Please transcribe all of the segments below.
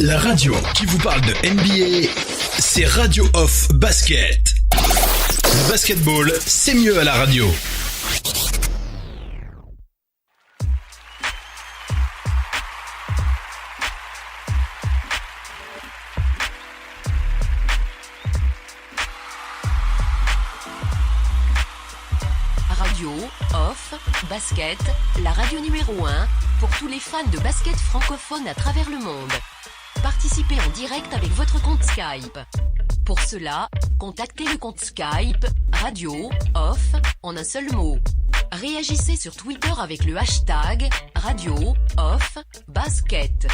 La radio qui vous parle de NBA, c'est Radio Off Basket. Le basketball, c'est mieux à la radio. Radio Off Basket, la radio numéro 1 pour tous les fans de basket francophone à travers le monde. Participez en direct avec votre compte Skype. Pour cela, contactez le compte Skype Radio Off en un seul mot. Réagissez sur Twitter avec le hashtag Radio Off Basket.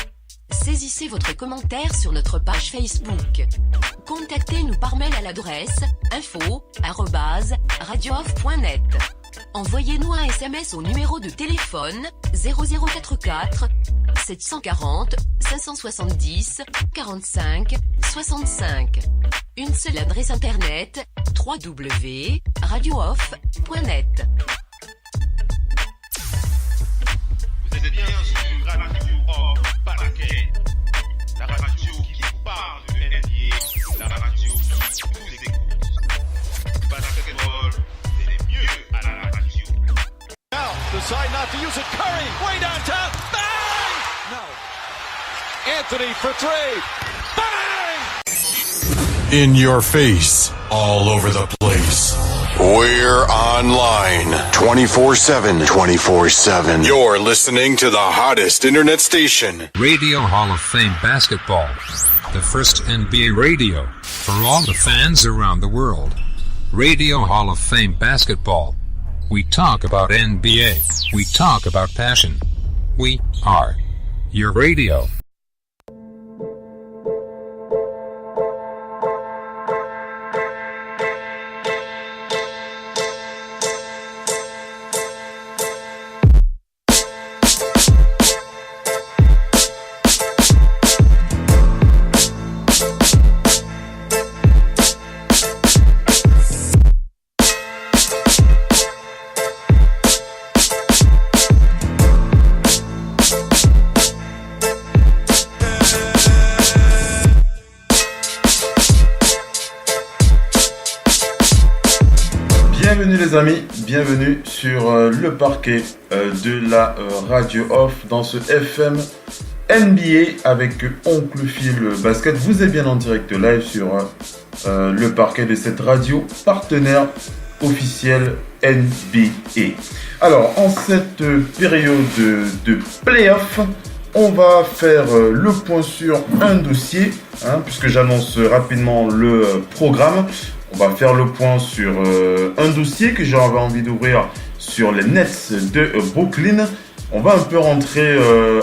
Saisissez votre commentaire sur notre page Facebook. Contactez-nous par mail à l'adresse info@radiooff.net. Envoyez-nous un SMS au numéro de téléphone 0044 740 570 45 65. Une seule adresse internet www.radiooff.net. Vous êtes bien sur Radio Off Basket, la radio qui parle de NBA, la radio qui vous écoute. Basketball, c'est mieux à la radio. Now, decide not to use it. Curry, way downtown. Bang! No. Anthony for three. Bang! In your face, all over the place. We're online 24/7. 24/7. You're listening to the hottest internet station. Radio Hall of Fame Basketball. The first NBA radio for all the fans around the world. Radio Hall of Fame Basketball. We talk about NBA. We talk about passion. We are your radio. Bienvenue les amis, bienvenue sur le parquet de la Radio Off dans ce FM NBA avec Oncle Phil Basket. Vous êtes bien en direct live sur le parquet de cette radio partenaire officielle NBA. Alors en cette période de playoff, on va faire le point sur un dossier, puisque j'annonce rapidement le programme. On va faire le point sur un dossier que j'avais envie d'ouvrir sur les Nets de Brooklyn. On va un peu rentrer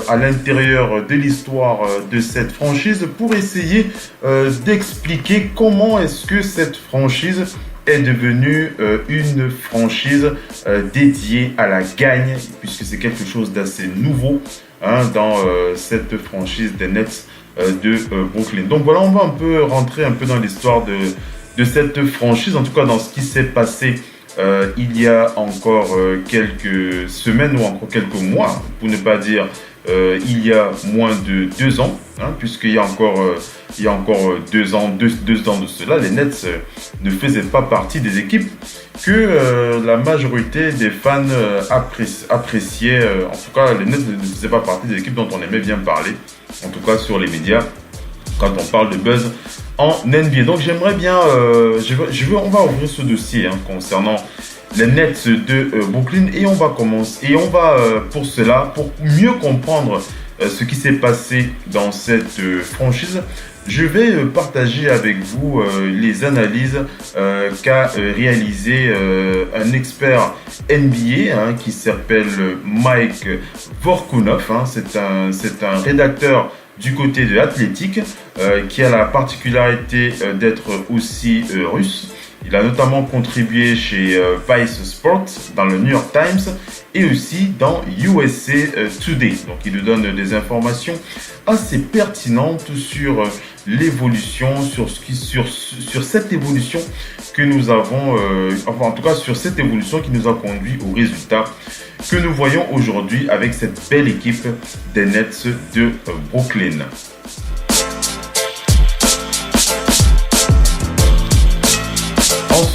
à l'intérieur de l'histoire de cette franchise pour essayer d'expliquer comment est-ce que cette franchise est devenue une franchise dédiée à la gagne, puisque c'est quelque chose d'assez nouveau dans cette franchise des Nets de Brooklyn. Donc voilà, on va un peu rentrer un peu dans l'histoire de cette franchise, en tout cas dans ce qui s'est passé il y a encore quelques semaines ou encore quelques mois, pour ne pas dire il y a moins de 2 ans, puisqu'il y a encore 2 ans de cela, les Nets ne faisaient pas partie des équipes que la majorité des fans appréciaient. En tout cas, les Nets ne faisaient pas partie des équipes dont on aimait bien parler, en tout cas sur les médias, quand on parle de buzz en NBA. Donc j'aimerais bien, on va ouvrir ce dossier concernant les Nets de Brooklyn et on va commencer. Et on va pour cela, pour mieux comprendre ce qui s'est passé dans cette franchise, je vais partager avec vous les analyses qu'a réalisé un expert NBA qui s'appelle Mike Vorkunov. C'est un rédacteur du côté de Athletic, qui a la particularité d'être aussi russe. Il a notamment contribué chez Vice Sports, dans le New York Times et aussi dans USA Today. Donc il nous donne des informations assez pertinentes sur l'évolution, sur cette évolution que nous avons, en tout cas sur cette évolution qui nous a conduit au résultat que nous voyons aujourd'hui avec cette belle équipe des Nets de Brooklyn.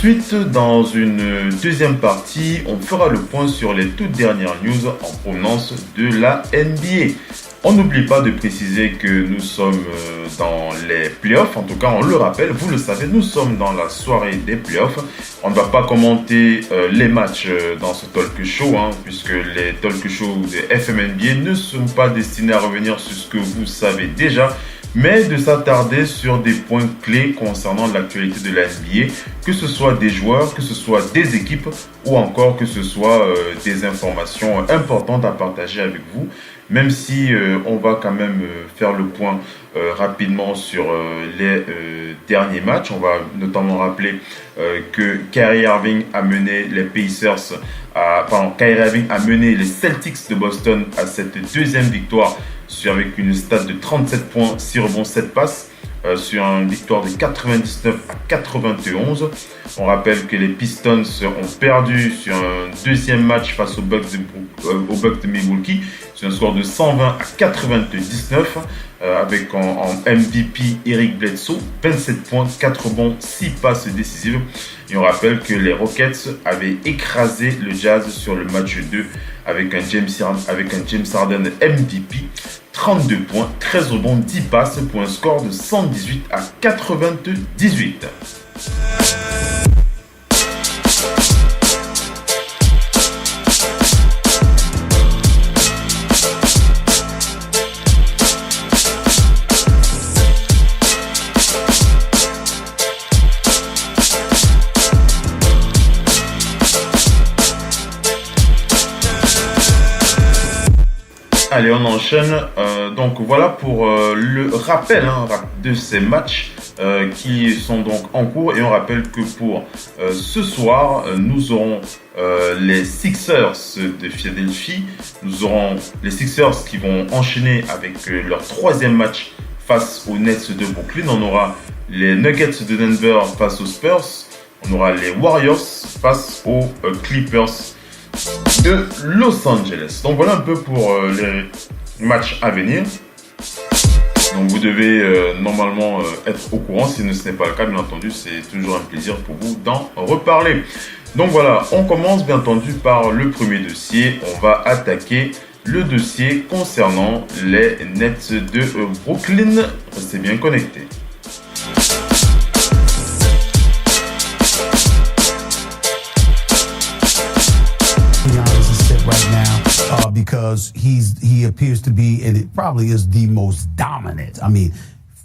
Ensuite, dans une deuxième partie, on fera le point sur les toutes dernières news en provenance de la NBA. On n'oublie pas de préciser que nous sommes dans les playoffs, en tout cas on le rappelle, vous le savez, nous sommes dans la soirée des playoffs. On ne va pas commenter les matchs dans ce talk show, puisque les talk shows de FMNBA ne sont pas destinés à revenir sur ce que vous savez déjà, mais de s'attarder sur des points clés concernant l'actualité de la NBA, que ce soit des joueurs, que ce soit des équipes ou encore que ce soit des informations importantes à partager avec vous. Même si on va quand même faire le point rapidement sur les derniers matchs. On va notamment rappeler que Kyrie Irving a mené les Kyrie Irving a mené les Celtics de Boston à cette deuxième victoire avec une stat de 37 points, 6 rebonds, 7 passes. Sur une victoire de 99 à 91. On rappelle que les Pistons ont perdu sur un deuxième match face aux Bucks de Milwaukee sur un score de 120 à 99 avec en MVP Eric Bledsoe, 27 points, 4 rebonds, 6 passes décisives. Et on rappelle que les Rockets avaient écrasé le Jazz sur le match 2 avec un James Harden MVP. 32 points, 13 rebonds, 10 passes pour un score de 118 à 98. Allez, on enchaîne. Donc voilà pour le rappel de ces matchs qui sont donc en cours. Et on rappelle que pour ce soir, nous aurons les Sixers de Philadelphie. Nous aurons les Sixers qui vont enchaîner avec leur troisième match face aux Nets de Brooklyn. On aura les Nuggets de Denver face aux Spurs. On aura les Warriors face aux Clippers de Los Angeles. Donc voilà un peu pour les matchs à venir. Donc vous devez normalement être au courant. Si ce n'est pas le cas, bien entendu, c'est toujours un plaisir pour vous d'en reparler. Donc voilà, on commence bien entendu par le premier dossier. On va attaquer le dossier concernant les Nets de Brooklyn. Restez bien connectés. Because he appears to be, and it probably is the most dominant. I mean,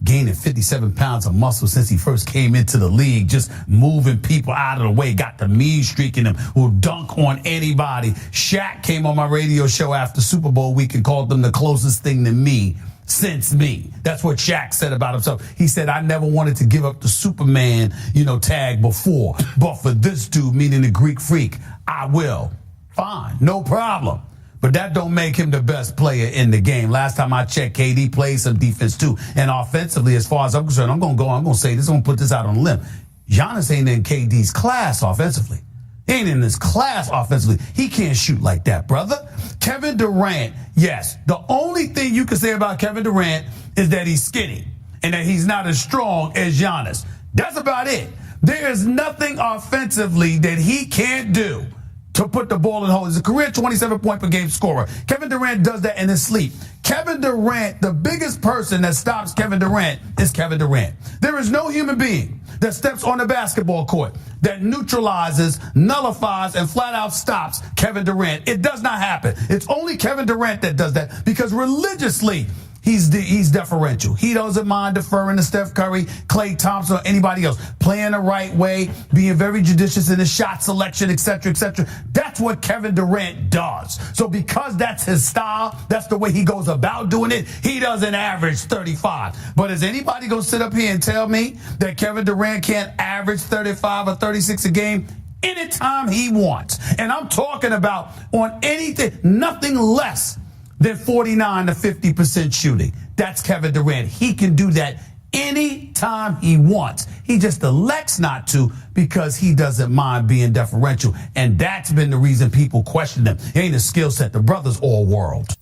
gaining 57 pounds of muscle since he first came into the league, just moving people out of the way, got the mean streak in him, will dunk on anybody. Shaq came on my radio show after Super Bowl week and called them the closest thing to me since me. That's what Shaq said about himself. He said, I never wanted to give up the Superman, tag before, but for this dude, meaning the Greek freak, I will. Fine, no problem. But that don't make him the best player in the game. Last time I checked, KD played some defense too. And offensively, as far as I'm concerned, I'm going to say this, I'm going to put this out on a limb. Giannis ain't in KD's class offensively. He ain't in his class offensively. He can't shoot like that, brother. Kevin Durant, yes. The only thing you can say about Kevin Durant is that he's skinny and that he's not as strong as Giannis. That's about it. There is nothing offensively that he can't do to put the ball in the hole. He's a career 27-point per game scorer. Kevin Durant does that in his sleep. Kevin Durant, the biggest person that stops Kevin Durant is Kevin Durant. There is no human being that steps on the basketball court that neutralizes, nullifies, and flat out stops Kevin Durant. It does not happen. It's only Kevin Durant that does that because religiously, he's deferential. He doesn't mind deferring to Steph Curry, Klay Thompson, or anybody else. Playing the right way, being very judicious in his shot selection, etc., etc. That's what Kevin Durant does. So because that's his style, that's the way he goes about doing it, he doesn't average 35. But is anybody going to sit up here and tell me that Kevin Durant can't average 35 or 36 a game? Anytime he wants. And I'm talking about on anything, nothing less than 49 to 50% shooting. That's Kevin Durant. He can do that anytime he wants. He just elects not to because he doesn't mind being deferential. And that's been the reason people question him. He ain't a skill set. The brother's all world.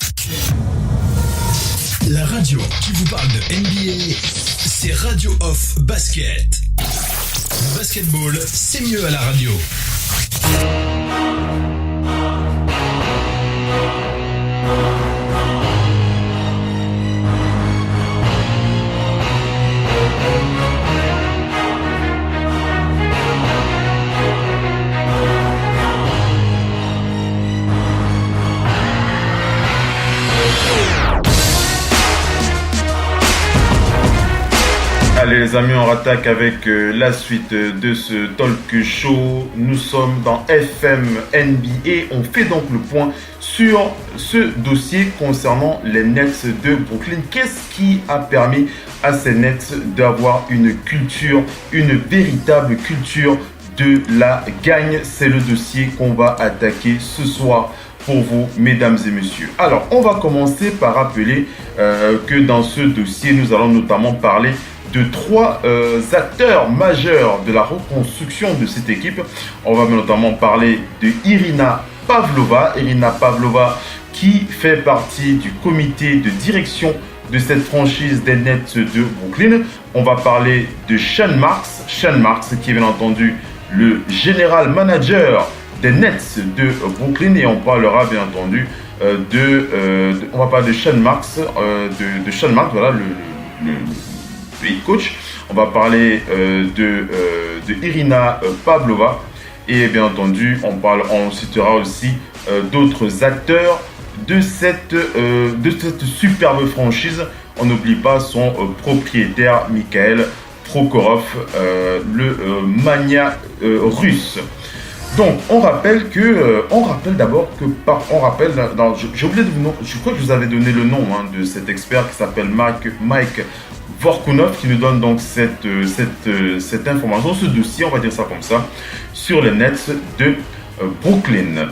La radio qui vous parle de NBA, c'est Radio Off Basket. Le basketball, c'est mieux à la radio. Allez les amis, on rattaque avec la suite de ce talk show. Nous sommes dans FM NBA. On fait donc le point sur ce dossier concernant les Nets de Brooklyn. Qu'est-ce qui a permis à ces Nets d'avoir une culture, une véritable culture de la gagne? C'est le dossier qu'on va attaquer ce soir pour vous, mesdames et messieurs. Alors, on va commencer par rappeler que dans ce dossier, nous allons notamment parler de trois acteurs majeurs de la reconstruction de cette équipe. On va notamment parler de Irina Pavlova. Irina Pavlova qui fait partie du comité de direction de cette franchise des Nets de Brooklyn. On va parler de Sean Marks. Sean Marks qui est bien entendu le général manager des Nets de Brooklyn. Et on parlera bien entendu on va parler de Sean Marks, de Sean Marks, voilà, le coach. On va parler de Irina Pavlova et bien entendu on citera aussi d'autres acteurs de cette superbe franchise. On n'oublie pas son propriétaire Mikhail Prokhorov, le mania russe. Donc on rappelle d'abord que j'ai oublié je crois que je vous avais donné le nom de cet expert qui s'appelle Mike Vorkunov, qui nous donne donc cette information, ce dossier, on va dire ça comme ça, sur les Nets de Brooklyn.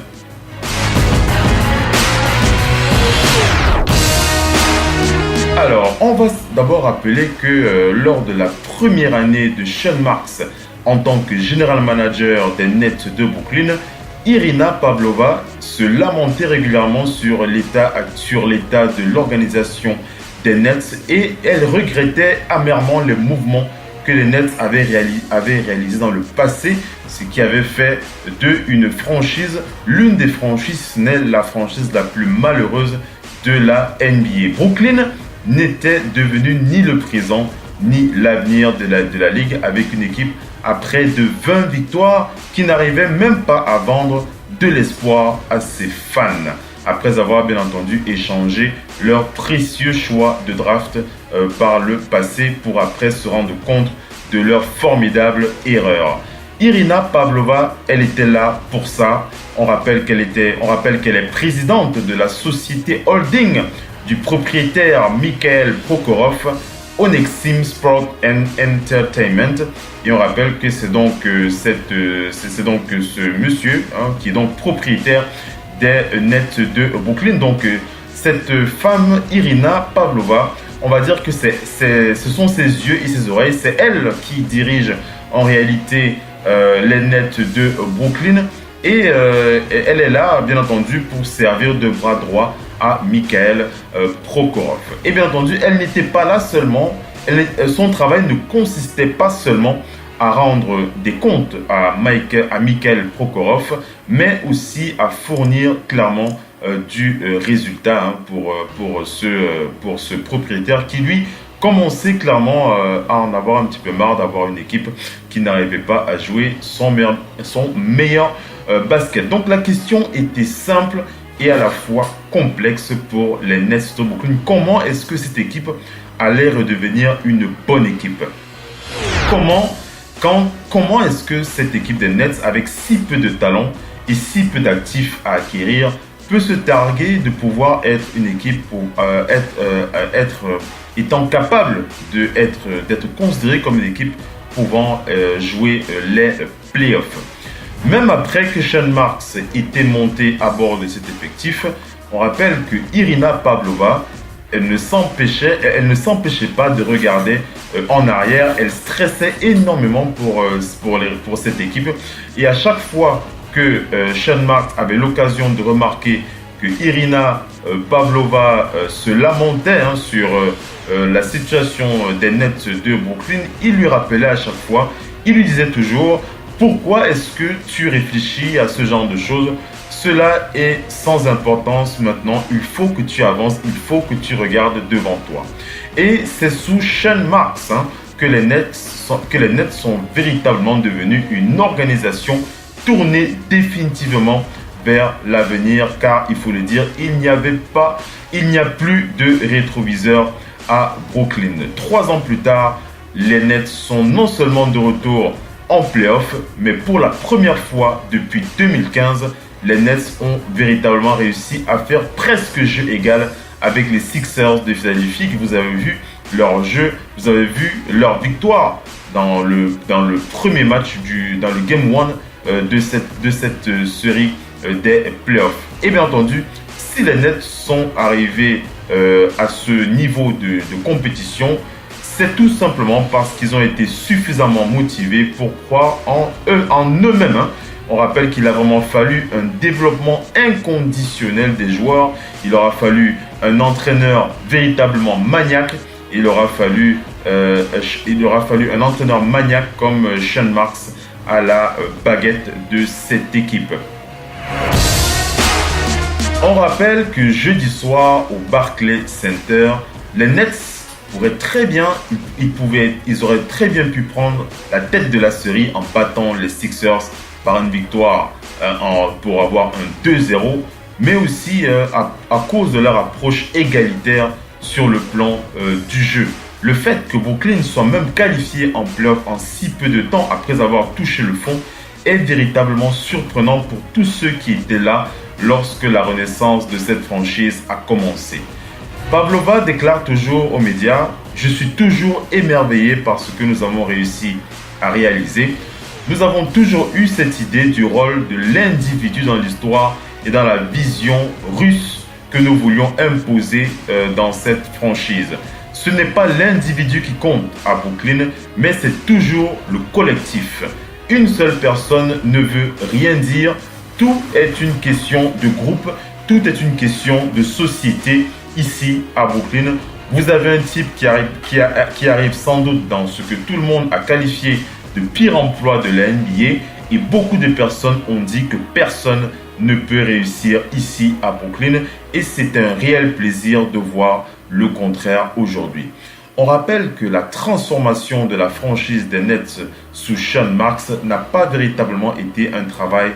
Alors, on va d'abord rappeler que lors de la première année de Sean Marks en tant que général manager des Nets de Brooklyn, Irina Pavlova se lamentait régulièrement sur l'état de l'organisation des Nets et elle regrettait amèrement les mouvements que les Nets avaient réalisés dans le passé, ce qui avait fait l'une des franchises, n'est la franchise la plus malheureuse de la NBA. Brooklyn n'était devenu ni le présent ni l'avenir de la ligue, avec une équipe à près de 20 victoires qui n'arrivait même pas à vendre de l'espoir à ses fans, après avoir bien entendu échangé leurs précieux choix de draft par le passé pour après se rendre compte de leur formidable erreur. Irina Pavlova, elle était là pour ça. On rappelle qu'elle est présidente de la société holding du propriétaire Mikhail Prokhorov, Onexim Sport and Entertainment. Et on rappelle que c'est donc ce monsieur qui est donc propriétaire des Nets de Brooklyn. Donc cette femme Irina Pavlova, on va dire que ce sont ses yeux et ses oreilles, c'est elle qui dirige en réalité les Nets de Brooklyn et elle est là bien entendu pour servir de bras droit à Mikhail Prokhorov. Et bien entendu, elle n'était pas là seulement, son travail ne consistait pas seulement à rendre des comptes à Mikhail Prokhorov, mais aussi à fournir clairement du résultat pour ce propriétaire qui lui commençait clairement à en avoir un petit peu marre d'avoir une équipe qui n'arrivait pas à jouer son meilleur basket. Donc la question était simple et à la fois complexe pour les Nets de Brooklyn. Comment est-ce que cette équipe allait redevenir une bonne équipe? Comment est-ce que cette équipe des Nets, avec si peu de talent et si peu d'actifs à acquérir, peut se targuer de pouvoir être une équipe pour étant capable d'être considérée comme une équipe pouvant jouer les playoffs? Même après que Sean Marks était monté à bord de cet effectif, on rappelle que Irina Pavlova, elle ne s'empêchait pas de regarder en arrière. Elle stressait énormément pour cette équipe. Et à chaque fois que Sean Marks avait l'occasion de remarquer que Irina Pavlova se lamentait sur la situation des Nets de Brooklyn, il lui rappelait à chaque fois il lui disait toujours « Pourquoi est-ce que tu réfléchis à ce genre de choses ? Cela est sans importance maintenant, il faut que tu avances, il faut que tu regardes devant toi. » Et c'est sous Sean Marks que les Nets sont véritablement devenus une organisation tournée définitivement vers l'avenir, car il faut le dire, il n'y a plus de rétroviseur à Brooklyn. 3 ans plus tard, les Nets sont non seulement de retour en playoff, mais pour la première fois depuis 2015, les Nets ont véritablement réussi à faire presque jeu égal avec les Sixers de Philadelphie. Vous avez vu leur jeu, vous avez vu leur victoire dans le premier match, dans le Game 1 de cette série des playoffs. Et bien entendu, si les Nets sont arrivés à ce niveau de compétition, c'est tout simplement parce qu'ils ont été suffisamment motivés pour croire en eux-mêmes. On rappelle qu'il a vraiment fallu un développement inconditionnel des joueurs. Il aura fallu un entraîneur véritablement maniaque. Il aura fallu un entraîneur maniaque comme Sean Marks à la baguette de cette équipe. On rappelle que jeudi soir au Barclays Center, les Nets pourraient très bien, ils auraient très bien pu prendre la tête de la série en battant les Sixers par une victoire pour avoir un 2-0, mais aussi à cause de leur approche égalitaire sur le plan du jeu. Le fait que Brooklyn soit même qualifié en playoff en si peu de temps après avoir touché le fond est véritablement surprenant pour tous ceux qui étaient là lorsque la renaissance de cette franchise a commencé. Pavlova déclare toujours aux médias « Je suis toujours émerveillé par ce que nous avons réussi à réaliser. Nous avons toujours eu cette idée du rôle de l'individu dans l'histoire et dans la vision russe que nous voulions imposer dans cette franchise. Ce n'est pas l'individu qui compte à Brooklyn, mais c'est toujours le collectif. Une seule personne ne veut rien dire. Tout est une question de groupe, tout est une question de société ici à Brooklyn. Vous avez un type qui arrive sans doute dans ce que tout le monde a qualifié de pire emploi de la NBA et beaucoup de personnes ont dit que personne ne peut réussir ici à Brooklyn et c'est un réel plaisir de voir le contraire aujourd'hui. On rappelle que la transformation de la franchise des Nets sous Sean Marks n'a pas véritablement été un travail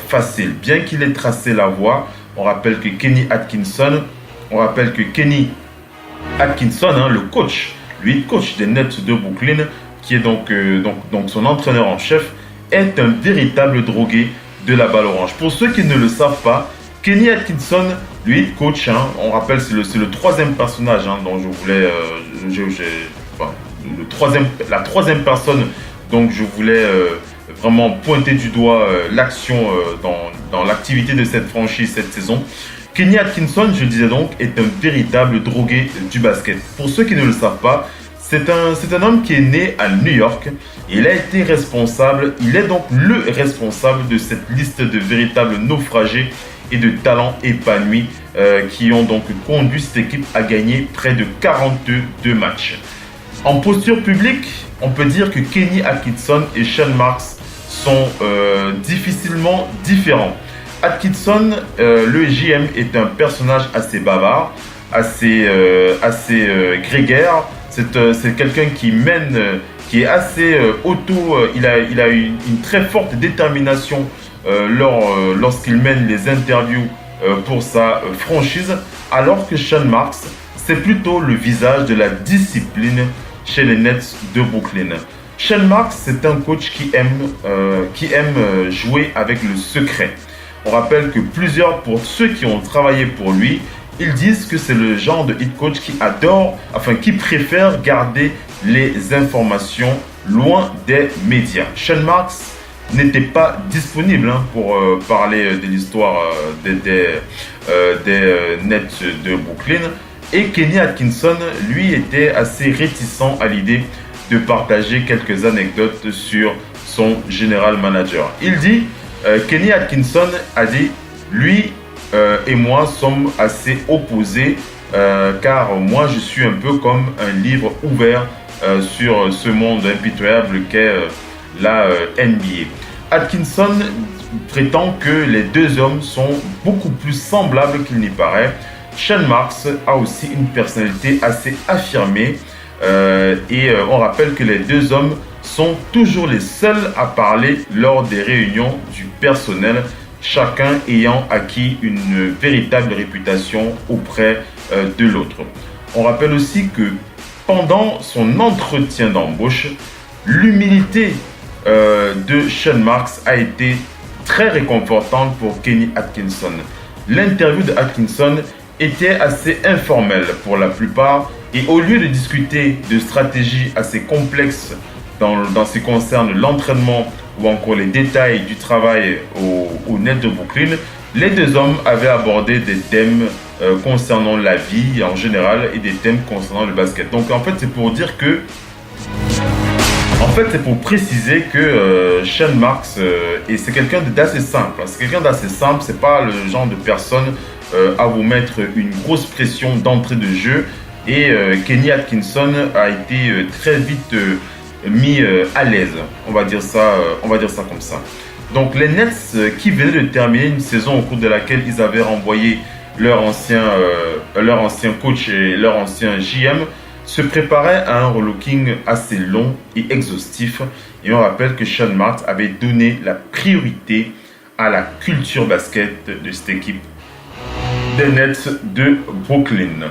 facile. Bien qu'il ait tracé la voie, on rappelle que Kenny Atkinson, le coach des Nets de Brooklyn, qui est donc son entraîneur en chef, est un véritable drogué de la balle orange. Pour ceux qui ne le savent pas, Kenny Atkinson, lui, coach, on rappelle, c'est le troisième personnage dont je voulais, la troisième personne, donc je voulais vraiment pointer du doigt l'action dans l'activité de cette franchise cette saison. Kenny Atkinson, je disais donc, est un véritable drogué du basket. Pour ceux qui ne le savent pas, c'est un homme qui est né à New York. Et il est donc le responsable de cette liste de véritables naufragés et de talents épanouis qui ont donc conduit cette équipe à gagner près de 42 matchs. En posture publique, on peut dire que Kenny Atkinson et Sean Marks sont difficilement différents. Atkinson, le GM, est un personnage assez bavard, assez grégaire. C'est quelqu'un qui est assez il a une très forte détermination lorsqu'il mène les interviews pour sa franchise, alors que Sean Marks, c'est plutôt le visage de la discipline chez les Nets de Brooklyn. Sean Marks, c'est un coach qui aime jouer avec le secret. On rappelle que pour ceux qui ont travaillé pour lui, ils disent que c'est le genre de head coach qui préfère garder les informations loin des médias. Sean Marks n'était pas disponible pour parler de l'histoire des Nets de Brooklyn. Et Kenny Atkinson, lui, était assez réticent à l'idée de partager quelques anecdotes sur son general manager. Il dit, Kenny Atkinson a dit, lui et moi sommes assez opposés car moi je suis un peu comme un livre ouvert sur ce monde impitoyable qu'est la NBA. Atkinson prétend que les deux hommes sont beaucoup plus semblables qu'il n'y paraît. Sean Marks a aussi une personnalité assez affirmée et on rappelle que les deux hommes sont toujours les seuls à parler lors des réunions du personnel, chacun ayant acquis une véritable réputation auprès de l'autre. On rappelle aussi que pendant son entretien d'embauche, l'humilité de Sean Marks a été très réconfortante pour Kenny Atkinson. L'interview de Atkinson était assez informelle pour la plupart et au lieu de discuter de stratégies assez complexes dans ce qui concerne l'entraînement ou encore les détails du travail au Nets de Brooklyn, les deux hommes avaient abordé des thèmes concernant la vie en général et des thèmes concernant le basket. Donc en fait c'est pour dire que c'est pour préciser que Sean Marks et c'est quelqu'un d'assez simple. C'est quelqu'un d'assez simple, c'est pas le genre de personne à vous mettre une grosse pression d'entrée de jeu. Et Kenny Atkinson a été très vite mis à l'aise. On va dire ça comme ça. Donc les Nets qui venaient de terminer une saison au cours de laquelle ils avaient renvoyé leur ancien coach et leur ancien JM se préparaient à un relooking assez long et exhaustif. Et on rappelle que Sean Marks avait donné la priorité à la culture basket de cette équipe des Nets de Brooklyn.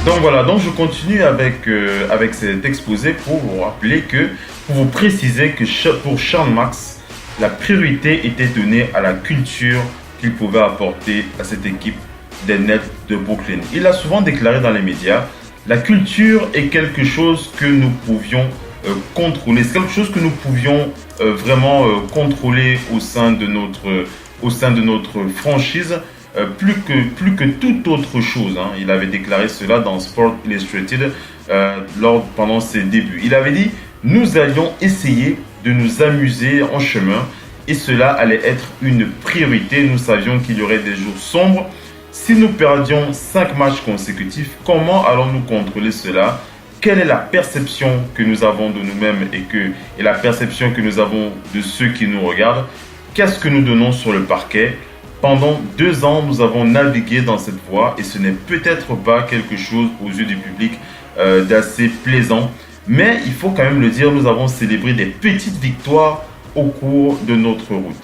Donc voilà, donc je continue avec cet exposé pour vous préciser que pour Sean Marks, la priorité était donnée à la culture qu'il pouvait apporter à cette équipe des Nets de Brooklyn. Il a souvent déclaré dans les médias, la culture est quelque chose que nous pouvions contrôler, c'est quelque chose que nous pouvions vraiment contrôler au sein de notre franchise. Plus que toute autre chose. Il avait déclaré cela dans Sport Illustrated pendant ses débuts. Il avait dit « Nous allions essayer de nous amuser en chemin et cela allait être une priorité. Nous savions qu'il y aurait des jours sombres. Si nous perdions 5 matchs consécutifs, comment allons-nous contrôler cela ? Quelle est la perception que nous avons de nous-mêmes et la perception que nous avons de ceux qui nous regardent ? Qu'est-ce que nous donnons sur le parquet ? Pendant 2 ans, nous avons navigué dans cette voie et ce n'est peut-être pas quelque chose aux yeux du public d'assez plaisant. Mais il faut quand même le dire, nous avons célébré des petites victoires au cours de notre route.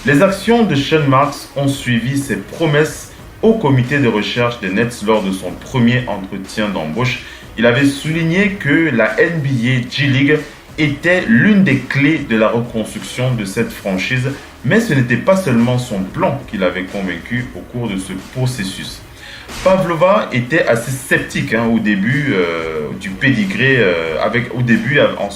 Les actions de Sean Marks ont suivi ses promesses au comité de recherche des Nets lors de son premier entretien d'embauche. Il avait souligné que la NBA G-League était l'une des clés de la reconstruction de cette franchise. Mais ce n'était pas seulement son plan qui l'avait convaincu au cours de ce processus. Pavlova était assez sceptique au début du pédigré,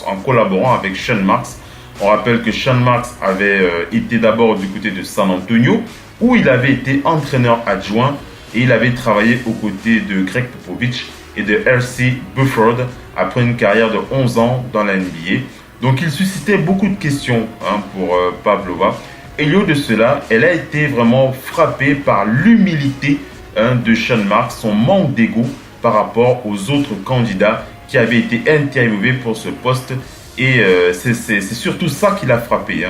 en collaborant avec Sean Marks. On rappelle que Sean Marks avait été d'abord du côté de San Antonio, où il avait été entraîneur adjoint et il avait travaillé aux côtés de Greg Popovich et de R.C. Buford après une carrière de 11 ans dans la NBA. Donc il suscitait beaucoup de questions pour Pavlova. Et lieu de cela, elle a été vraiment frappée par l'humilité de Sean Marks, son manque d'ego par rapport aux autres candidats qui avaient été interviewés pour ce poste. Et c'est surtout ça qui l'a frappé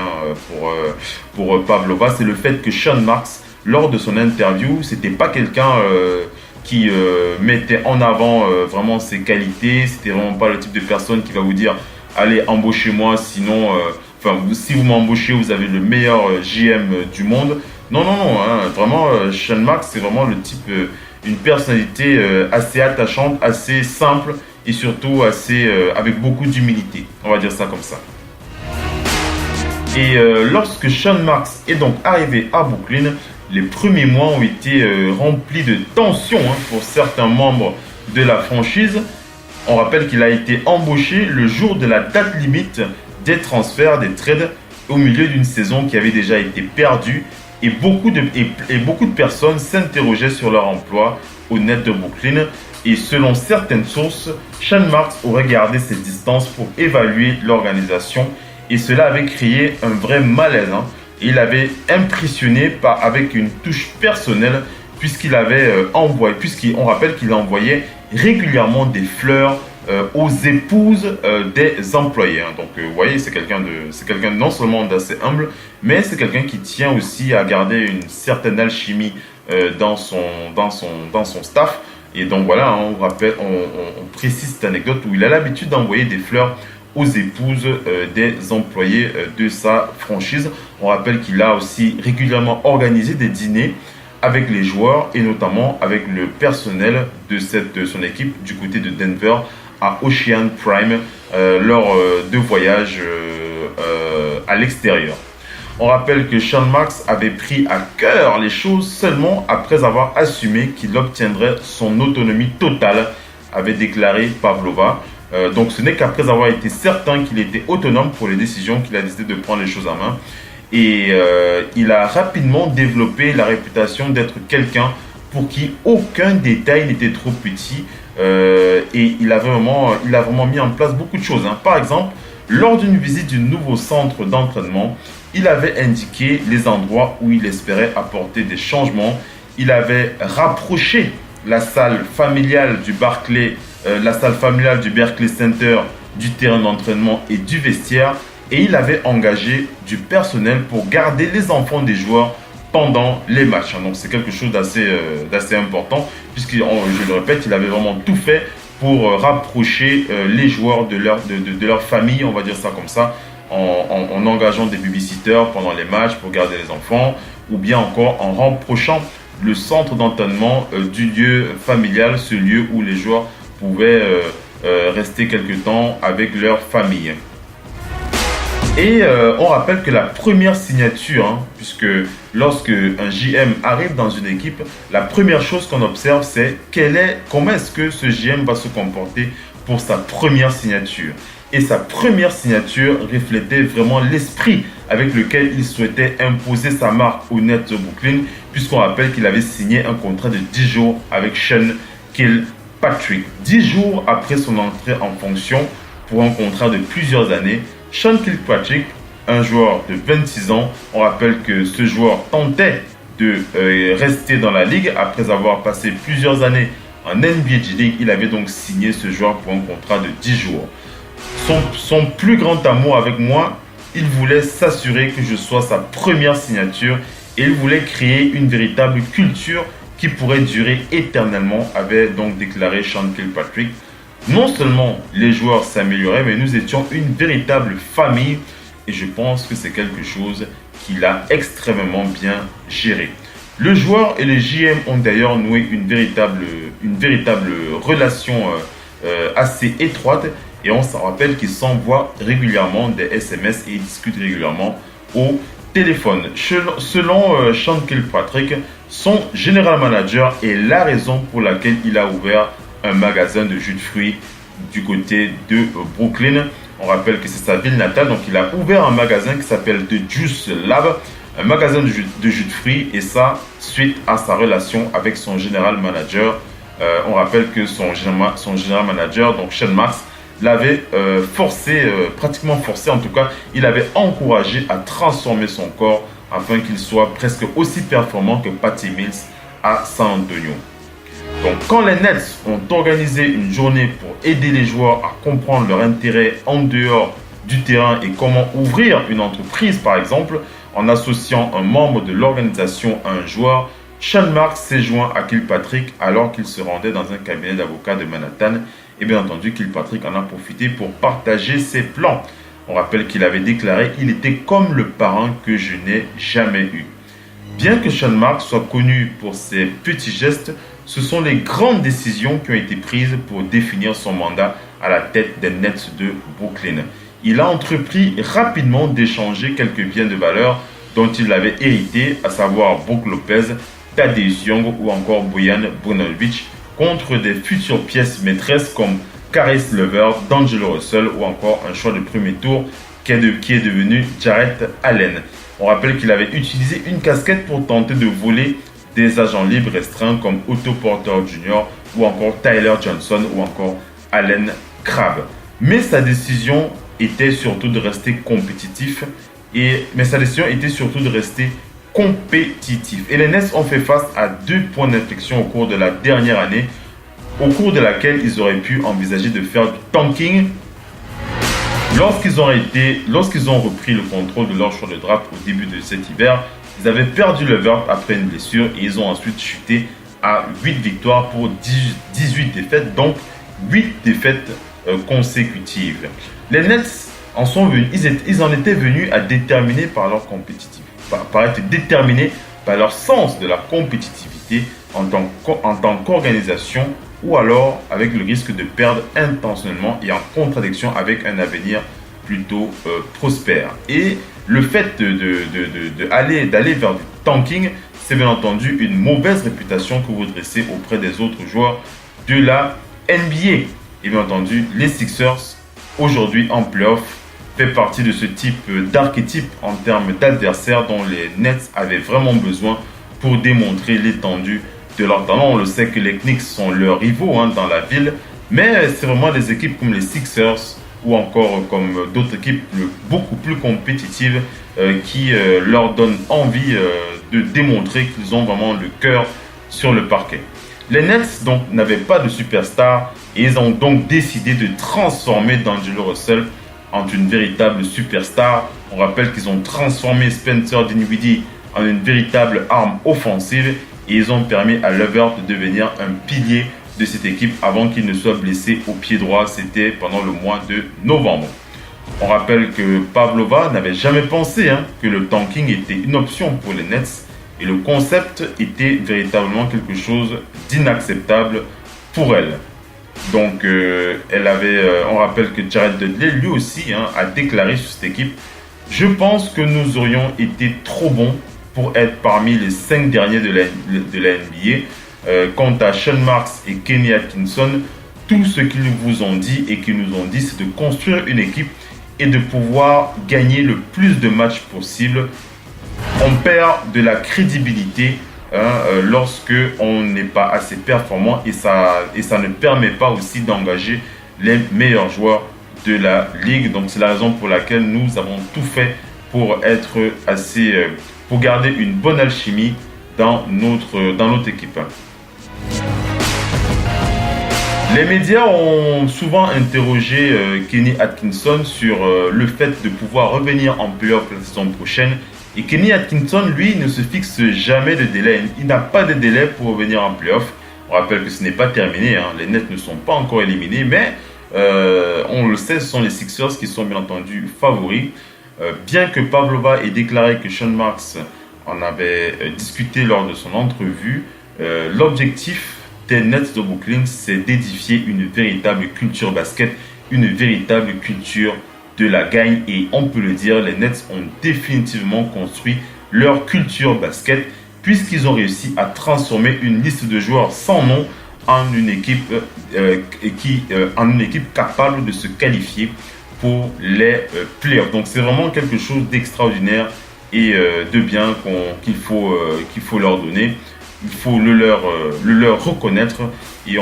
pour Pavlova, c'est le fait que Sean Marks, lors de son interview, c'était pas quelqu'un qui mettait en avant vraiment ses qualités. C'était vraiment pas le type de personne qui va vous dire « Allez, embauchez-moi, sinon... si vous m'embauchez, vous avez le meilleur JM du monde. » Non, vraiment, Sean Marks, c'est vraiment le type, une personnalité assez attachante, assez simple et surtout avec beaucoup d'humilité. On va dire ça comme ça. Et lorsque Sean Marks est donc arrivé à Brooklyn, les premiers mois ont été remplis de tensions pour certains membres de la franchise. On rappelle qu'il a été embauché le jour de la date limite des transferts, des trades, au milieu d'une saison qui avait déjà été perdue et beaucoup de personnes s'interrogeaient sur leur emploi au Nets de Brooklyn. Et selon certaines sources, Sean Marks aurait gardé ses distances pour évaluer l'organisation et cela avait créé un vrai malaise. Il avait impressionné avec une touche personnelle puisqu'on rappelle qu'il envoyait régulièrement des fleurs aux épouses des employés. Donc vous voyez, c'est quelqu'un non seulement d'assez humble, mais c'est quelqu'un qui tient aussi à garder une certaine alchimie dans son staff. Et donc voilà, on précise cette anecdote où il a l'habitude d'envoyer des fleurs aux épouses des employés de sa franchise. On rappelle qu'il a aussi régulièrement organisé des dîners avec les joueurs et notamment avec le personnel de son équipe du côté de Denver à Ocean Prime lors de voyages à l'extérieur. On rappelle que Sean Marks avait pris à cœur les choses seulement après avoir assumé qu'il obtiendrait son autonomie totale, avait déclaré Pavlova. Donc ce n'est qu'après avoir été certain qu'il était autonome pour les décisions qu'il a décidé de prendre les choses en main. Et il a rapidement développé la réputation d'être quelqu'un pour qui aucun détail n'était trop petit. Et il a vraiment mis en place beaucoup de choses. Par exemple, lors d'une visite du nouveau centre d'entraînement, il avait indiqué les endroits où il espérait apporter des changements. Il avait rapproché la salle familiale du Berkeley Center du terrain d'entraînement et du vestiaire. Et il avait engagé du personnel pour garder les enfants des joueurs pendant les matchs. Donc c'est quelque chose d'assez important puisque, je le répète, il avait vraiment tout fait pour rapprocher les joueurs de leur famille, on va dire ça comme ça, en engageant des babysitters pendant les matchs pour garder les enfants, ou bien encore en rapprochant le centre d'entraînement du lieu familial, ce lieu où les joueurs pouvaient rester quelque temps avec leur famille. Et on rappelle que la première signature, puisque lorsque un JM arrive dans une équipe, la première chose qu'on observe, c'est comment est-ce que ce JM va se comporter pour sa première signature. Et sa première signature reflétait vraiment l'esprit avec lequel il souhaitait imposer sa marque au Nets de Brooklyn, puisqu'on rappelle qu'il avait signé un contrat de 10 jours avec Sean Kilpatrick. 10 jours après son entrée en fonction pour un contrat de plusieurs années, Sean Kilpatrick, un joueur de 26 ans, on rappelle que ce joueur tentait de rester dans la ligue après avoir passé plusieurs années en NBA G-League. Il avait donc signé ce joueur pour un contrat de 10 jours. Son plus grand amour avec moi, il voulait s'assurer que je sois sa première signature et il voulait créer une véritable culture qui pourrait durer éternellement, avait donc déclaré Sean Kilpatrick. Non seulement les joueurs s'amélioraient, mais nous étions une véritable famille et je pense que c'est quelque chose qu'il a extrêmement bien géré. Le joueur et le JM ont d'ailleurs noué une véritable relation assez étroite et on s'en rappelle qu'ils s'envoient régulièrement des SMS et ils discutent régulièrement au téléphone. Selon Sean Kilpatrick, son general manager est la raison pour laquelle il a ouvert un magasin de jus de fruits du côté de Brooklyn. On rappelle que c'est sa ville natale, donc il a ouvert un magasin qui s'appelle The Juice Lab, un magasin de jus de fruits, et ça suite à sa relation avec son general manager. On rappelle que son general manager, donc Sean Marks, l'avait pratiquement forcé, en tout cas, il avait encouragé à transformer son corps afin qu'il soit presque aussi performant que Patty Mills à San Antonio. Donc quand les Nets ont organisé une journée pour aider les joueurs à comprendre leur intérêt en dehors du terrain et comment ouvrir une entreprise par exemple, en associant un membre de l'organisation à un joueur, Sean Marks s'est joint à Kilpatrick alors qu'il se rendait dans un cabinet d'avocats de Manhattan. Et bien entendu, Kilpatrick en a profité pour partager ses plans. On rappelle qu'il avait déclaré « Il était comme le parrain que je n'ai jamais eu ». Bien que Sean Marks soit connu pour ses petits gestes, ce sont les grandes décisions qui ont été prises pour définir son mandat à la tête des Nets de Brooklyn. Il a entrepris rapidement d'échanger quelques biens de valeur dont il avait hérité, à savoir Brook Lopez, Thaddeus Young ou encore Bojan Bogdanovic, contre des futures pièces maîtresses comme Caris LeVert, D'Angelo Russell ou encore un choix de premier tour qui est devenu Jarrett Allen. On rappelle qu'il avait utilisé une casquette pour tenter de voler des agents libres restreints comme Otto Porter Jr. ou encore Tyler Johnson ou encore Allen Crabbe. Mais sa décision était surtout de rester compétitif. Et les Nets ont fait face à 2 points d'inflexion au cours de la dernière année, au cours de laquelle ils auraient pu envisager de faire du tanking. Lorsqu'ils ont repris le contrôle de leur choix de draft au début de cet hiver, ils avaient perdu le verbe après une blessure et ils ont ensuite chuté à 8 victoires pour 18 défaites, donc 8 défaites consécutives. Les Nets ils en étaient venus à déterminer par leur compétitivité, par être déterminés par leur sens de la compétitivité en tant qu'organisation, ou alors avec le risque de perdre intentionnellement et en contradiction avec un avenir plutôt prospère. Et le fait d'aller vers du tanking, c'est bien entendu une mauvaise réputation que vous dressez auprès des autres joueurs de la NBA. Et bien entendu, les Sixers, aujourd'hui en playoff, fait partie de ce type d'archétype en termes d'adversaires dont les Nets avaient vraiment besoin pour démontrer l'étendue de leur talent. On le sait que les Knicks sont leurs rivaux dans la ville, mais c'est vraiment des équipes comme les Sixers ou encore comme d'autres équipes beaucoup plus compétitives qui leur donnent envie de démontrer qu'ils ont vraiment le cœur sur le parquet. Les Nets donc n'avaient pas de superstar et ils ont donc décidé de transformer D'Angelo Russell en une véritable superstar. On rappelle qu'ils ont transformé Spencer Dinwiddie en une véritable arme offensive et ils ont permis à Levert de devenir un pilier de cette équipe avant qu'il ne soit blessé au pied droit. C'était pendant le mois de novembre. On rappelle que Pavlova n'avait jamais pensé que le tanking était une option pour les Nets et le concept était véritablement quelque chose d'inacceptable pour elle. Donc, on rappelle que Jared Dudley, lui aussi, a déclaré sur cette équipe « Je pense que nous aurions été trop bons pour être parmi les 5 derniers de la NBA. Quant à Sean Marks et Kenny Atkinson, tout ce qu'ils nous ont dit, c'est de construire une équipe et de pouvoir gagner le plus de matchs possible. On perd de la crédibilité lorsque on n'est pas assez performant et ça ne permet pas aussi d'engager les meilleurs joueurs de la ligue. Donc c'est la raison pour laquelle nous avons tout fait pour être pour garder une bonne alchimie dans notre équipe. Les médias ont souvent interrogé Kenny Atkinson sur le fait de pouvoir revenir en playoff la saison prochaine. Et Kenny Atkinson, lui, ne se fixe jamais de délai. Il n'a pas de délai pour revenir en playoff. On rappelle que ce n'est pas terminé. Les Nets ne sont pas encore éliminés. Mais on le sait, ce sont les Sixers qui sont bien entendu favoris. Bien que Pavlova ait déclaré que Sean Marks en avait discuté lors de son entrevue, l'objectif des Nets de Brooklyn, c'est d'édifier une véritable culture basket, une véritable culture de la gagne. Et on peut le dire, les Nets ont définitivement construit leur culture basket puisqu'ils ont réussi à transformer une liste de joueurs sans nom en une équipe capable de se qualifier pour les playoffs. Donc c'est vraiment quelque chose d'extraordinaire et de bien qu'il faut leur donner. Il faut le leur reconnaître et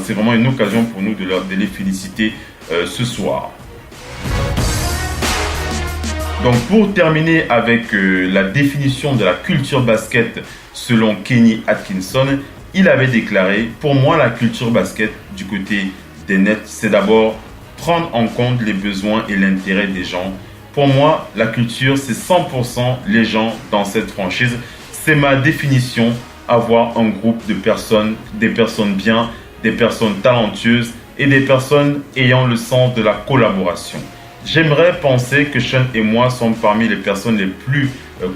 c'est vraiment une occasion pour nous de les féliciter ce soir. Donc pour terminer avec la définition de la culture basket selon Kenny Atkinson, il avait déclaré « Pour moi, la culture basket du côté des Nets, c'est d'abord prendre en compte les besoins et l'intérêt des gens. Pour moi, la culture, c'est 100% les gens dans cette franchise. C'est ma définition, avoir un groupe de personnes, des personnes bien, des personnes talentueuses et des personnes ayant le sens de la collaboration. J'aimerais penser que Sean et moi sommes parmi les personnes les plus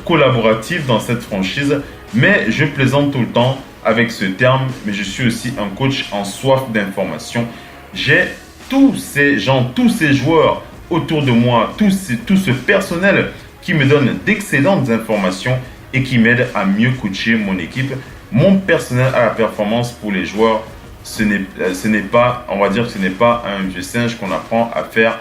collaboratives dans cette franchise, mais je plaisante tout le temps avec ce terme, mais je suis aussi un coach en soif d'information. J'ai tous ces gens, tous ces joueurs autour de moi, tout ce personnel qui me donne d'excellentes informations et qui m'aide à mieux coacher mon équipe. Mon personnel à la performance pour les joueurs, ce n'est pas un vieux singe qu'on apprend à faire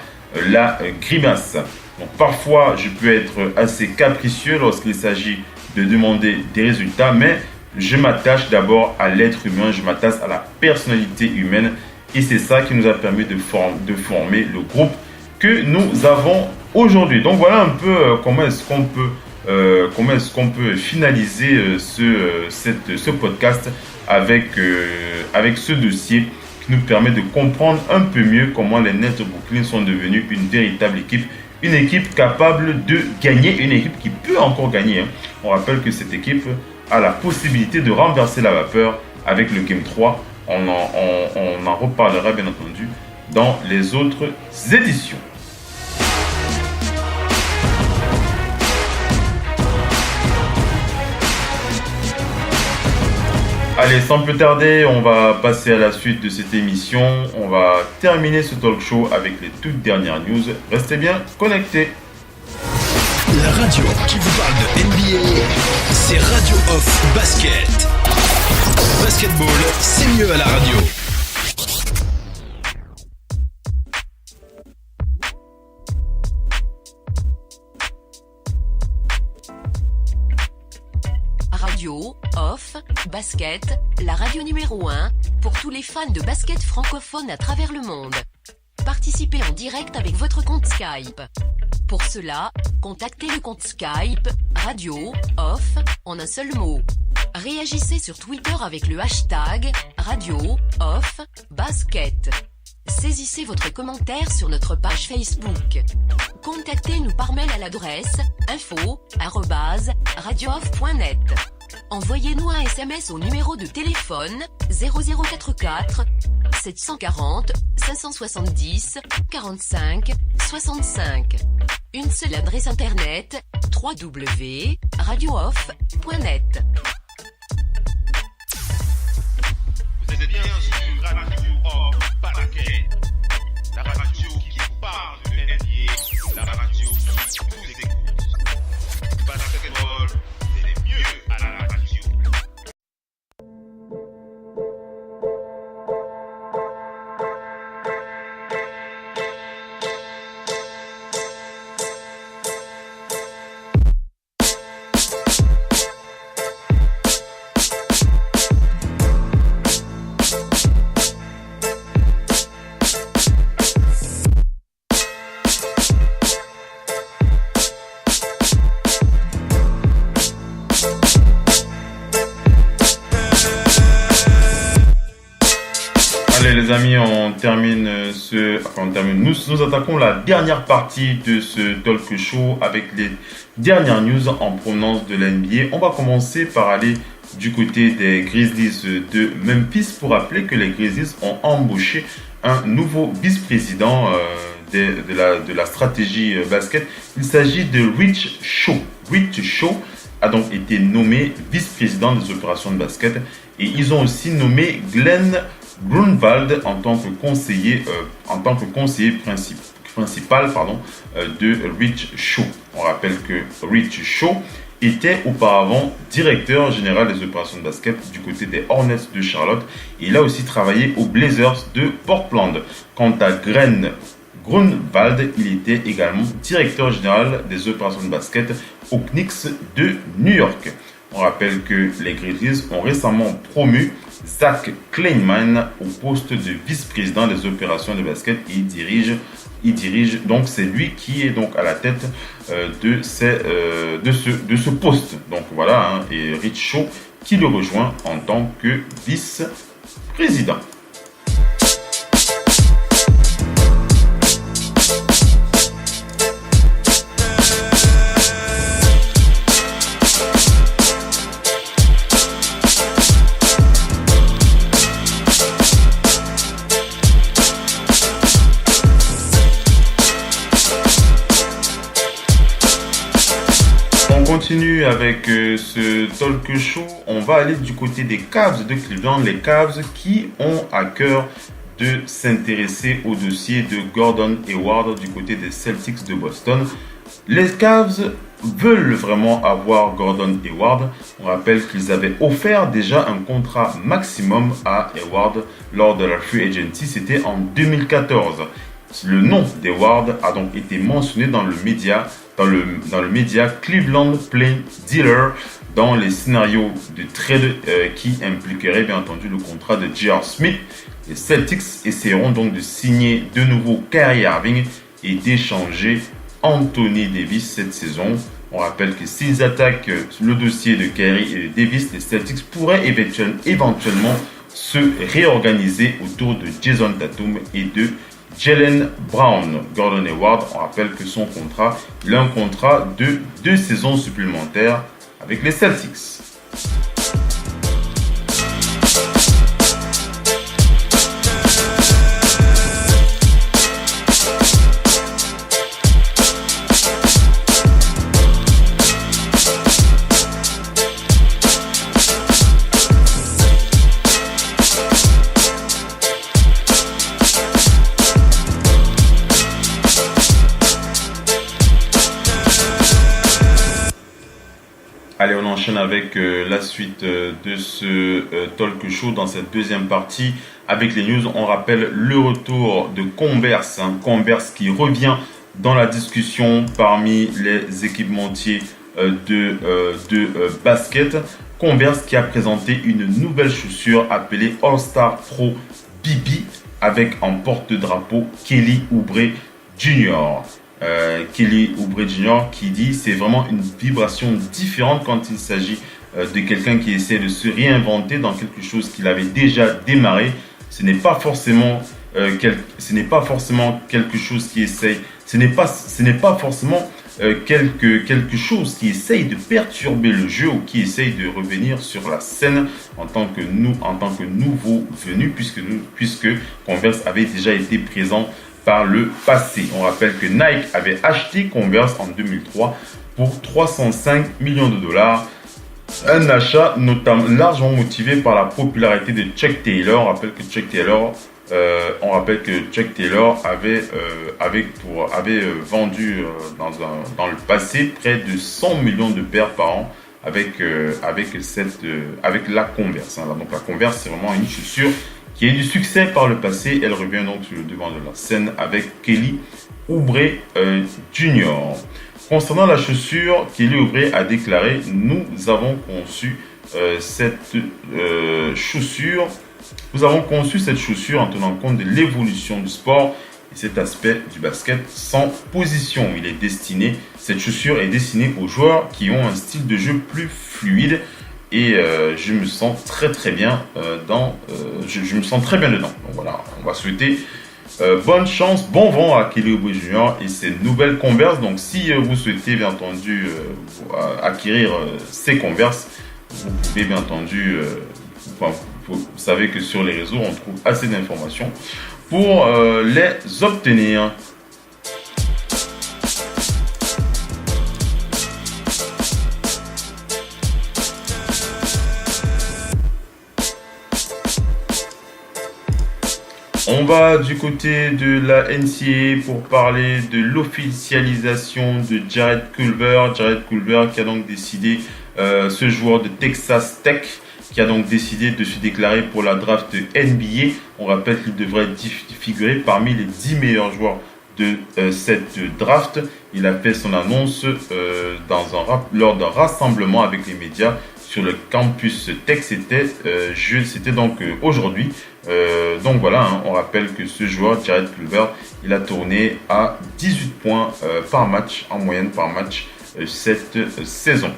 la grimace. Donc parfois, je peux être assez capricieux lorsqu'il s'agit de demander des résultats, mais je m'attache d'abord à l'être humain, je m'attache à la personnalité humaine et c'est ça qui nous a permis de former le groupe que nous avons aujourd'hui. Donc voilà un peu comment est-ce qu'on peut finaliser ce podcast avec ce dossier qui nous permet de comprendre un peu mieux comment les Nets de Brooklyn sont devenus une véritable équipe. Une équipe capable de gagner, une équipe qui peut encore gagner. On rappelle que cette équipe a la possibilité de renverser la vapeur avec le Game 3. On en reparlera bien entendu dans les autres éditions. Allez, sans plus tarder, on va passer à la suite de cette émission. On va terminer ce talk show avec les toutes dernières news. Restez bien connectés. La radio qui vous parle de NBA, c'est Radio Off Basket. Basketball, c'est mieux à la radio. Radio Off Basket, la radio numéro 1 pour tous les fans de basket francophone à travers le monde. Participez en direct avec votre compte Skype. Pour cela, contactez le compte Skype Radio Off en un seul mot. Réagissez sur Twitter avec le hashtag Radio Off Basket. Saisissez votre commentaire sur notre page Facebook. Contactez-nous par mail à l'adresse info@radiooff.net. Envoyez-nous un SMS au numéro de téléphone 0044 740 570 45 65. Une seule adresse internet www.radiooff.net. Vous êtes bien sur Radio Off Basket, la radio qui parle de NBA, la radio qui vous écoute. Basketball, c'est mieux à la radio. Les amis, nous attaquons la dernière partie de ce talk show avec les dernières news en provenance de l'NBA. On va commencer par aller du côté des Grizzlies de Memphis pour rappeler que les Grizzlies ont embauché un nouveau vice-président de la stratégie basket. Il s'agit de Rich Shaw. Rich Shaw a donc été nommé vice-président des opérations de basket et ils ont aussi nommé Glenn Grunwald en tant que conseiller principal de Rich Shaw. On rappelle que Rich Shaw était auparavant directeur général des opérations de basket du côté des Hornets de Charlotte et il a aussi travaillé aux Blazers de Portland. Quant à Glenn Grunwald, il était également directeur général des opérations de basket aux Knicks de New York. On rappelle que les Grizzlies ont récemment promu Zach Kleinman au poste de vice-président des opérations de basket et il dirige donc c'est lui qui est donc à la tête de ce poste. Donc voilà, et Rich Shaw qui le rejoint en tant que vice-président. Continue avec ce talk show, on va aller du côté des Cavs de Cleveland, les Cavs qui ont à cœur de s'intéresser au dossier de Gordon Hayward du côté des Celtics de Boston. Les Cavs veulent vraiment avoir Gordon Hayward. On rappelle qu'ils avaient offert déjà un contrat maximum à Hayward lors de la Free Agency, c'était en 2014. Le nom d'Hayward a donc été mentionné dans le média Cleveland Plain Dealer dans les scénarios de trade qui impliqueraient bien entendu le contrat de J.R. Smith. Les Celtics essaieront donc de signer de nouveau Kyrie Irving et d'échanger Anthony Davis cette saison. On rappelle que s'ils attaquent le dossier de Kyrie et de Davis, les Celtics pourraient éventuellement se réorganiser autour de Jason Tatum et de Jaylen Brown. Gordon Hayward, on rappelle que son contrat, il a un contrat de 2 saisons supplémentaires avec les Celtics. Allez, on enchaîne avec la suite de ce talk show dans cette deuxième partie avec les news. On rappelle le retour de Converse, Converse qui revient dans la discussion parmi les équipementiers de basket. Converse qui a présenté une nouvelle chaussure appelée All-Star Pro BB avec en porte-drapeau Kelly Oubre Jr. Kelly Oubre Jr. qui dit c'est vraiment une vibration différente quand il s'agit de quelqu'un qui essaie de se réinventer dans quelque chose qu'il avait déjà démarré. Ce n'est pas forcément quelque chose qui essaye, ce n'est pas forcément quelque chose qui essaye de perturber le jeu ou qui essaye de revenir sur la scène en tant que nouveau venu puisque Converse avait déjà été présent par le passé. On rappelle que Nike avait acheté Converse en 2003 pour 305 millions de dollars. Un achat notamment largement motivé par la popularité de Chuck Taylor. On rappelle que Chuck Taylor avait vendu dans le passé près de 100 millions de paires par an avec la Converse. Donc la Converse, c'est vraiment une chaussure qui a eu du succès par le passé. Elle revient donc sur le devant de la scène avec Kelly Oubre Jr. Concernant la chaussure, Kelly Oubre a déclaré « Nous avons conçu cette chaussure en tenant compte de l'évolution du sport et cet aspect du basket sans position. Cette chaussure est destinée aux joueurs qui ont un style de jeu plus fluide. Et je me sens très bien dedans. Donc voilà, on va souhaiter bonne chance, bon vent à Kelly Oubre Jr. et ses nouvelles Converse. Donc si vous souhaitez bien entendu acquérir ces Converse, vous pouvez bien entendu, vous savez que sur les réseaux on trouve assez d'informations pour les obtenir. On va du côté de la NCAA pour parler de l'officialisation de Jared Culver. Jared Culver qui a donc décidé, ce joueur de Texas Tech, qui a donc décidé de se déclarer pour la draft NBA. On rappelle qu'il devrait figurer parmi les 10 meilleurs joueurs de cette draft. Il a fait son annonce lors d'un rassemblement avec les médias sur le campus Tech. C'était donc aujourd'hui. Donc voilà, on rappelle que ce joueur, Jared Culver, il a tourné à 18 points par match, en moyenne par match cette saison.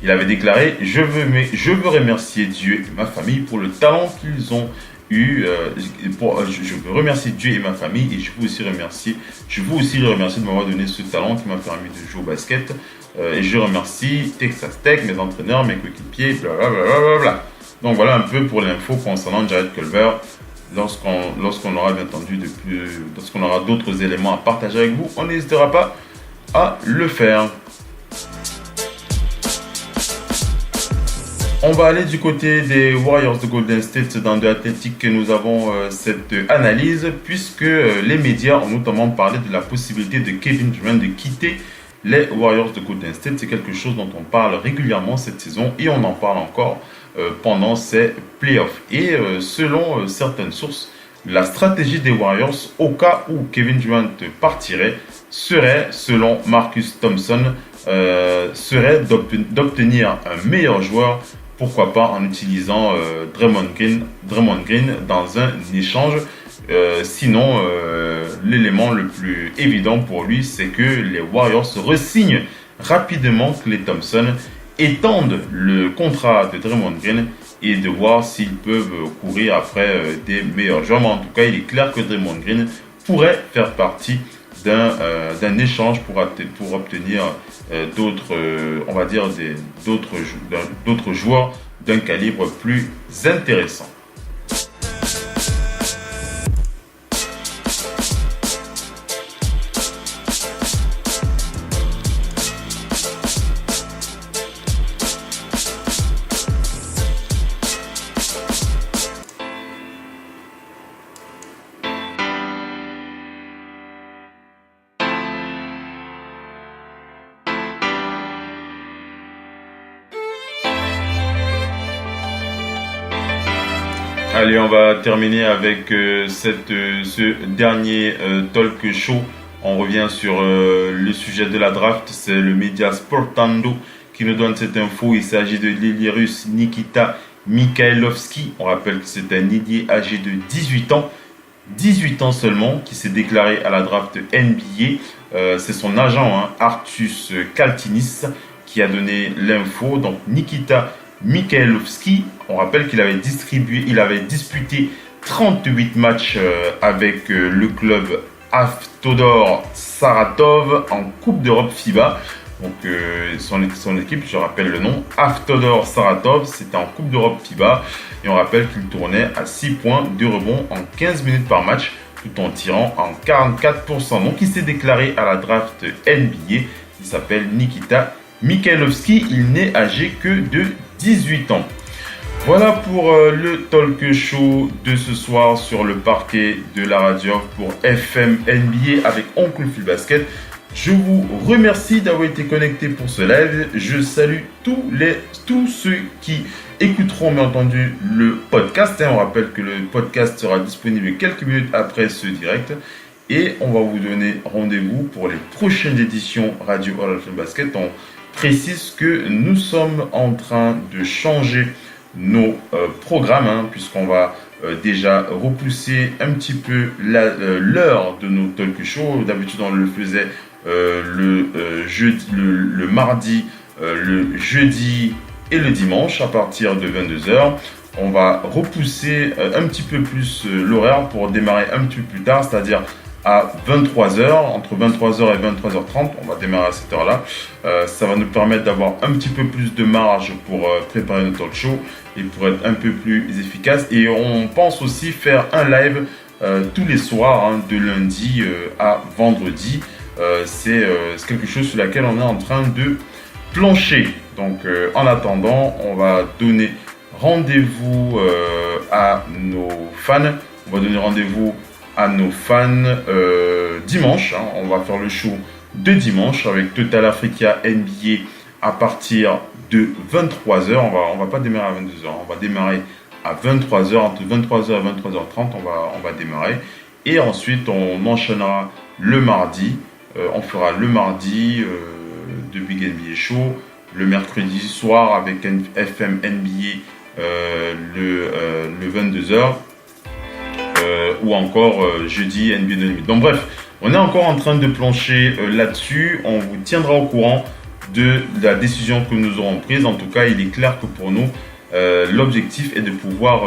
Il avait déclaré « Je veux remercier Dieu et ma famille pour le talent qu'ils ont eu. Je veux remercier Dieu et ma famille et je veux aussi le remercier de m'avoir donné ce talent qui m'a permis de jouer au basket. Et je remercie Texas Tech, mes entraîneurs, mes coéquipiers, blablabla. » Donc voilà un peu pour l'info concernant Jared Culver. Lorsqu'on aura bien entendu lorsqu'on aura d'autres éléments à partager avec vous, on n'hésitera pas à le faire. On va aller du côté des Warriors de Golden State dans de l'athlétique que nous avons cette analyse puisque les médias ont notamment parlé de la possibilité de Kevin Durant de quitter les Warriors de Golden State. C'est quelque chose dont on parle régulièrement cette saison et on en parle encore pendant ces playoffs. Et selon certaines sources, La stratégie des Warriors au cas où Kevin Durant partirait serait, selon Marcus Thompson, serait d'obtenir un meilleur joueur, pourquoi pas en utilisant Draymond Green dans un échange. Sinon, l'élément le plus évident pour lui, c'est que les Warriors re-signent rapidement Klay Thompson, étendent le contrat de Draymond Green et de voir s'ils peuvent courir après des meilleurs joueurs. Mais en tout cas, il est clair que Draymond Green pourrait faire partie d'un échange pour obtenir d'autres, on va dire, d'autres joueurs d'un calibre plus intéressant. Allez, on va terminer avec ce dernier talk show. On revient sur le sujet de la draft. C'est le média Sportando qui nous donne cette info. Il s'agit de l'Ilirus Nikita Mikhailovski. On rappelle que c'est un ailier âgé de 18 ans. 18 ans seulement, qui s'est déclaré à la draft NBA. C'est son agent, Artus Kaltinis, qui a donné l'info. Donc Nikita Mikhailovski, on rappelle qu'il avait disputé 38 matchs avec le club Avtodor Saratov en Coupe d'Europe FIBA. Donc son équipe, je rappelle le nom, Avtodor Saratov, c'était en Coupe d'Europe FIBA. Et on rappelle qu'il tournait à 6 points, 2 rebonds en 15 minutes par match, tout en tirant en 44%. Donc il s'est déclaré à la draft NBA. Il s'appelle Nikita Mikhailovski. Il n'est âgé que de 18 ans. Voilà pour le talk show de ce soir sur le parquet de la radio pour FM NBA avec Oncle Phil Basket. Je vous remercie d'avoir été connecté pour ce live. Je salue tous ceux qui écouteront bien entendu le podcast. On rappelle que le podcast sera disponible quelques minutes après ce direct. Et on va vous donner rendez-vous pour les prochaines éditions Radio Hall of Fame Basket. On précise que nous sommes en train de changer nos programmes, puisqu'on va déjà repousser un petit peu l'heure de nos talk shows. D'habitude, on le faisait le mardi, le jeudi et le dimanche à partir de 22h. On va repousser un petit peu plus l'horaire pour démarrer un petit peu plus tard, c'est-à-dire à 23h, entre 23h et 23h30, on va démarrer à cette heure-là. Ça va nous permettre d'avoir un petit peu plus de marge pour préparer notre talk show et pour être un peu plus efficace. Et on pense aussi faire un live tous les soirs, de lundi à vendredi. C'est quelque chose sur laquelle on est en train de plancher. Donc en attendant, on va donner rendez-vous à nos fans. On va donner rendez-vous à nos fans dimanche. On va faire le show de dimanche avec Total Africa NBA à partir de 23h. On va pas démarrer à 22h. On va démarrer à 23h. Entre 23h et 23h30, on va démarrer. Et ensuite, on enchaînera le mardi. On fera le mardi de Big NBA Show. Le mercredi soir avec FM NBA le 22h. Ou encore jeudi NBA No Limit. Donc bref, on est encore en train de plancher là-dessus. On vous tiendra au courant de la décision que nous aurons prise. En tout cas, il est clair que pour nous, l'objectif est de pouvoir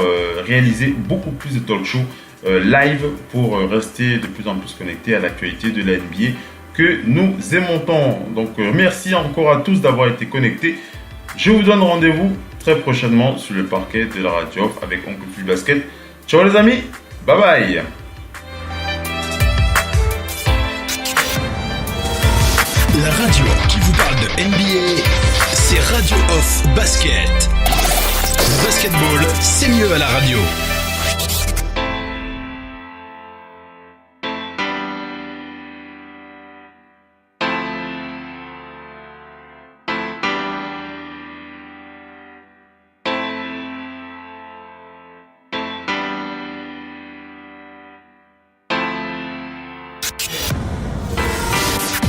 réaliser beaucoup plus de talk shows live pour rester de plus en plus connecté à l'actualité de la NBA que nous aimons tant. Donc merci encore à tous d'avoir été connectés. Je vous donne rendez-vous très prochainement sur le parquet de la radio avec Oncle Phil Basket. Ciao les amis, bye bye. La radio qui vous parle de NBA, c'est Radio Off Basket. Le basketball, c'est mieux à la radio.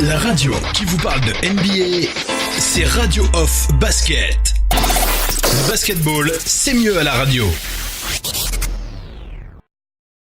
La radio qui vous parle de NBA, c'est Radio Off Basket. Le basketball, c'est mieux à la radio.